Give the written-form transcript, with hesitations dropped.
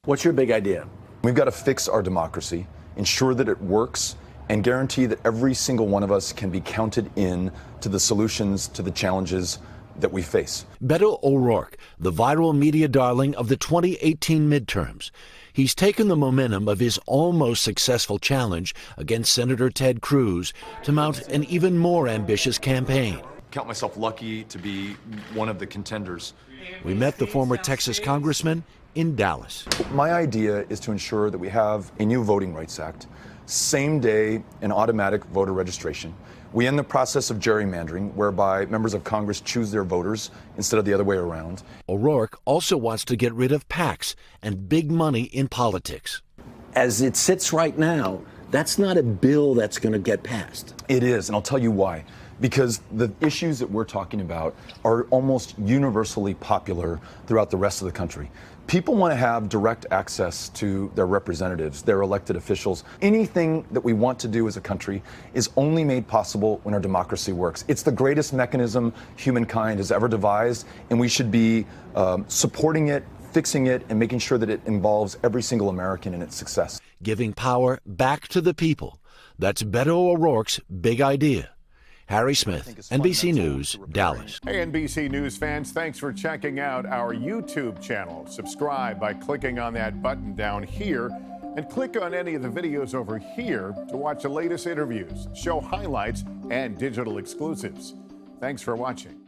What's your big idea? We've got to fix our democracy, ensure that it works, and guarantee that every single one of us can be counted in to the solutions to the challenges that we face. Beto O'Rourke, the viral media darling of the 2018 midterms. He's taken the momentum of his almost successful challenge against Senator Ted Cruz to mount an even more ambitious campaign. Count myself lucky to be one of the contenders. We met the former Texas congressman in Dallas. My idea is to ensure that we have a new Voting Rights Act, same day and automatic voter registration. We end the process of gerrymandering, whereby members of Congress choose their voters instead of the other way around. O'Rourke also wants to get rid of PACs and big money in politics. As it sits right now, that's not a bill that's going to get passed. It is, and I'll tell you why. Because the issues that we're talking about are almost universally popular throughout the rest of the country. People want to have direct access to their representatives, their elected officials. Anything that we want to do as a country is only made possible when our democracy works. It's the greatest mechanism humankind has ever devised, and we should be supporting it, fixing it, and making sure that it involves every single American in its success. Giving power back to the people. That's Beto O'Rourke's big idea. Harry Smith, NBC News, Dallas. Hey, NBC News fans, thanks for checking out our YouTube channel. Subscribe by clicking on that button down here and click on any of the videos over here to watch the latest interviews, show highlights, and digital exclusives. Thanks for watching.